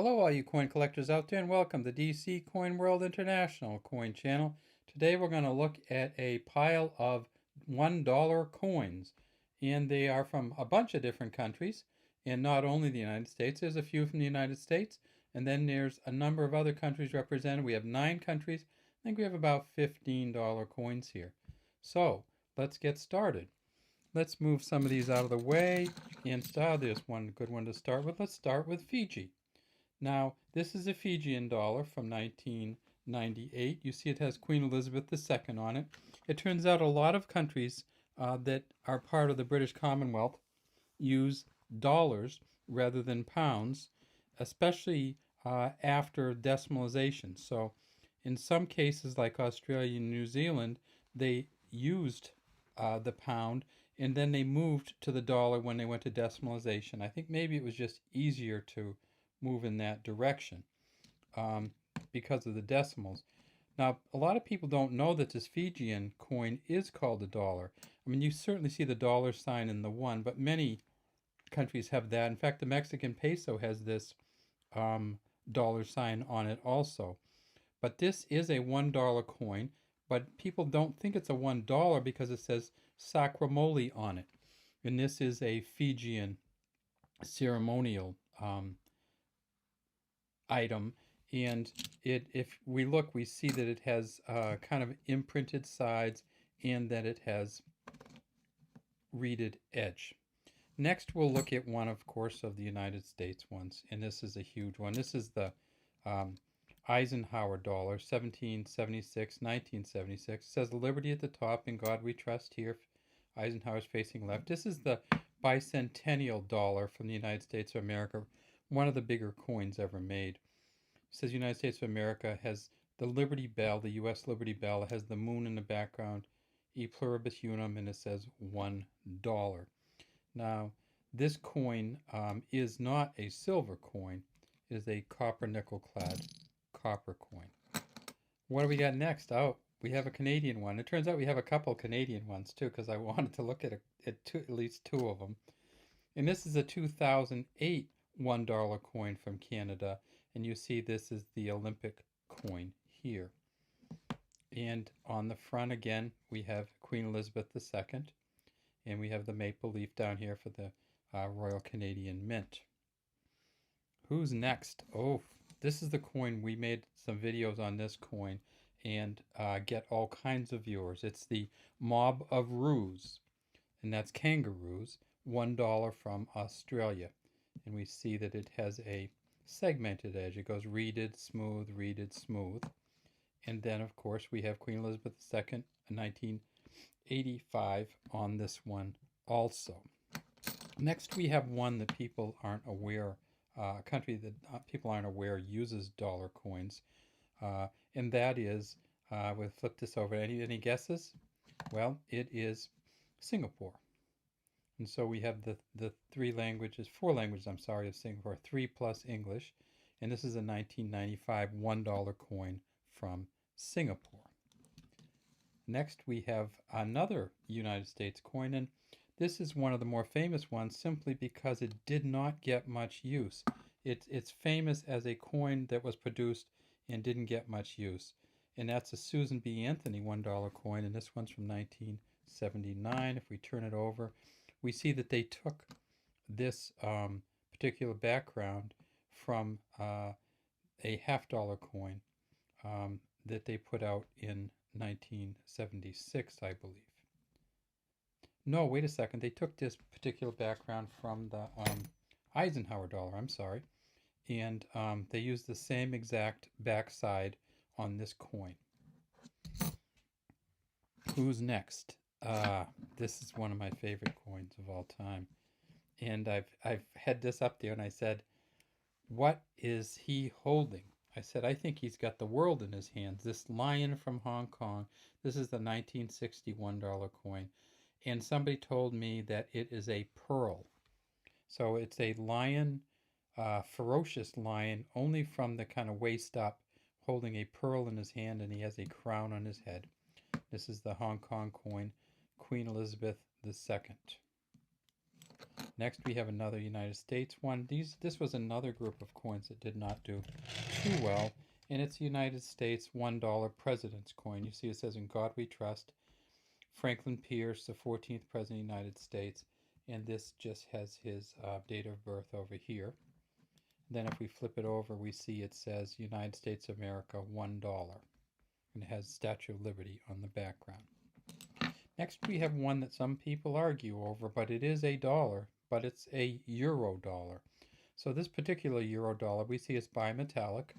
Hello all you coin collectors out there, and welcome to DC Coin World International Coin Channel. Today we're going to look at a pile of $1 coins, and they are from a bunch of different countries, and not only the United States. There's a few from the United States, and then there's a number of other countries represented. We have 9 countries. I think we have about $15 coins here. So let's get started. Let's move some of these out of the way and style. There's one good one to start with. Let's start with Fiji. Now, this is a Fijian dollar from 1998. You see it has Queen Elizabeth II on it. It turns out a lot of countries that are part of the British Commonwealth use dollars rather than pounds, especially after decimalization. So in some cases, like Australia and New Zealand, they used the pound, and then they moved to the dollar when they went to decimalization. I think maybe it was just easier to move in that direction because of the decimals. Now, a lot of people don't know that this Fijian coin is called a dollar. I mean, you certainly see the dollar sign in the one, but many countries have that. In fact, the Mexican peso has this dollar sign on it also. But this is a $1 coin, but people don't think it's a $1 because it says sacramoli on it. And this is a Fijian ceremonial item, and if we look, we see that it has kind of imprinted sides and that it has reeded edge. Next, we'll look at one, of course, of the United States ones, and this is a huge one. This is the Eisenhower Dollar, 1776, 1976. It says liberty at the top, in God we trust here. Eisenhower's facing left. This is the Bicentennial Dollar from the United States of America, one of the bigger coins ever made. It says United States of America, has the Liberty Bell, the U.S. Liberty Bell. It has the moon in the background, E pluribus unum, and it says $1. Now, this coin is not a silver coin. It is a copper nickel-clad copper coin. What do we got next? Oh, we have a Canadian one. It turns out we have a couple Canadian ones too, because I wanted to look at at least 2 of them. And this is a 2008 $1 coin from Canada, and you see this is the Olympic coin here. And on the front again, we have Queen Elizabeth II, and we have the maple leaf down here for the Royal Canadian Mint. Who's next? Oh, this is the coin. We made some videos on this coin and get all kinds of viewers. It's the Mob of Roos, and that's kangaroos, $1 from Australia. And we see that it has a segmented edge. It goes reeded, smooth, reeded, smooth. And then, of course, we have Queen Elizabeth II, 1985 on this one also. Next, we have one that people aren't aware, a country that people aren't aware uses dollar coins. And that is, we'll flip this over. Any guesses? Well, it is Singapore. And so we have the 4 languages, I'm sorry, of Singapore, 3 plus English. And this is a 1995 $1 coin from Singapore. Next, we have another United States coin, and this is one of the more famous ones simply because it did not get much use. It's famous as a coin that was produced and didn't get much use. And that's a Susan B. Anthony $1 coin, and this one's from 1979. If we turn it over, we see that they took this particular background from a $50 coin that they put out in 1976, I believe. No, wait a second. They took this particular background from the Eisenhower Dollar, I'm sorry, and they used the same exact backside on this coin. Who's next? This is one of my favorite coins of all time. And I've had this up there and I said, what is he holding? I said, I think he's got the world in his hands. This lion from Hong Kong. This is the 1961 $1 coin. And somebody told me that it is a pearl. So it's a lion, ferocious lion, only from the kind of waist up, holding a pearl in his hand, and he has a crown on his head. This is the Hong Kong coin, Queen Elizabeth II. Next, we have another United States one. This was another group of coins that did not do too well, and it's United States $1 President's coin. You see it says, "In God We Trust." Franklin Pierce, the 14th President of the United States, and this just has his date of birth over here. Then if we flip it over, we see it says United States of America $1, and it has Statue of Liberty on the background. Next, we have one that some people argue over, but it is a dollar, but it's a euro dollar. So this particular euro dollar, we see it's bimetallic,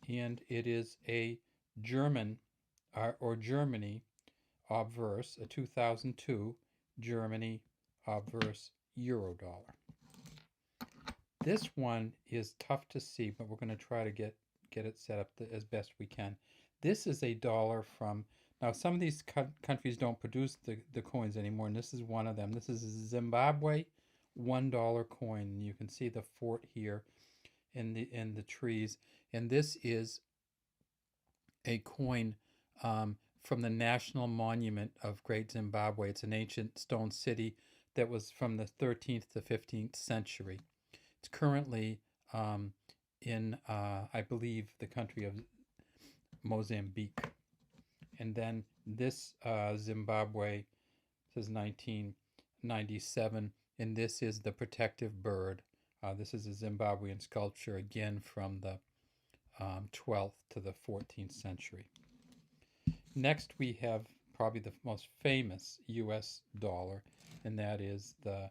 and it is a German or Germany obverse, a 2002 Germany obverse euro dollar. This one is tough to see, but we're going to try to get it set up as best we can. This is a dollar from, now some of these countries don't produce the coins anymore, and this is one of them. This is a Zimbabwe $1 coin, and you can see the fort here in the trees. And this is a coin from the National Monument of Great Zimbabwe. It's an ancient stone city that was from the 13th to 15th century. It's currently in, I believe, the country of Mozambique. And then this Zimbabwe says 1997, and this is the protective bird. This is a Zimbabwean sculpture, again from the 12th to the 14th century. Next, we have probably the most famous U.S. dollar, and that is the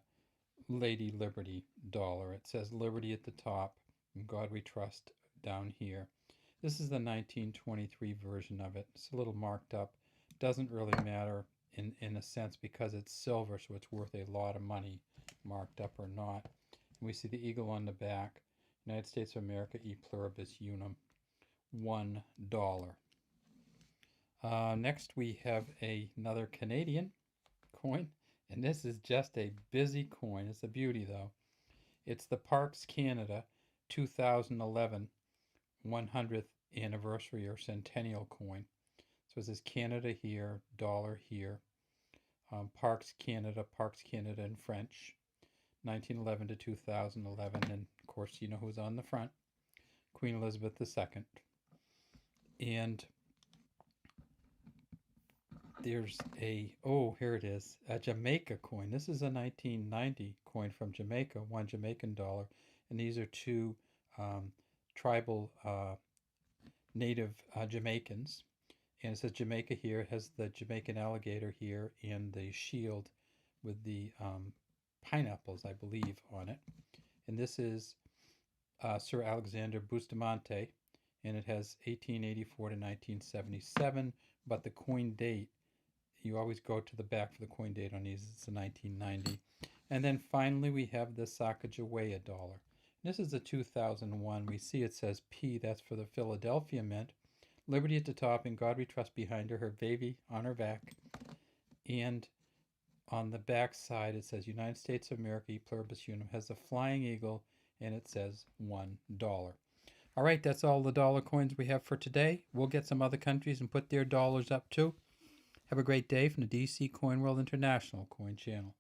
Lady Liberty dollar. It says Liberty at the top, and God We Trust down here. This is the 1923 version of it. It's a little marked up. Doesn't really matter in a sense because it's silver, so it's worth a lot of money, marked up or not. And we see the eagle on the back. United States of America, E Pluribus Unum, $1. Next, we have another Canadian coin, and this is just a busy coin. It's a beauty, though. It's the Parks Canada 2011 100th anniversary or centennial coin. So it says Canada here, dollar here, Parks Canada in French, 1911 to 2011, and of course you know who's on the front, Queen Elizabeth II. And there's here it is, a Jamaica coin. This is a 1990 coin from Jamaica, one Jamaican dollar, and these are two tribal native Jamaicans. And it says Jamaica here. It has the Jamaican alligator here and the shield with the pineapples, I believe, on it. And this is Sir Alexander Bustamante, and it has 1884 to 1977, but the coin date, you always go to the back for the coin date on these. It's a 1990. And then finally we have the Sacagawea dollar. This is a 2001. We see it says P, that's for the Philadelphia Mint. Liberty at the top, and God We Trust behind her baby on her back. And on the back side it says United States of America, E Pluribus Unum, has a flying eagle, and it says $1. All right, that's all the dollar coins we have for today. We'll get some other countries and put their dollars up too. Have a great day from the DC Coin World International Coin Channel.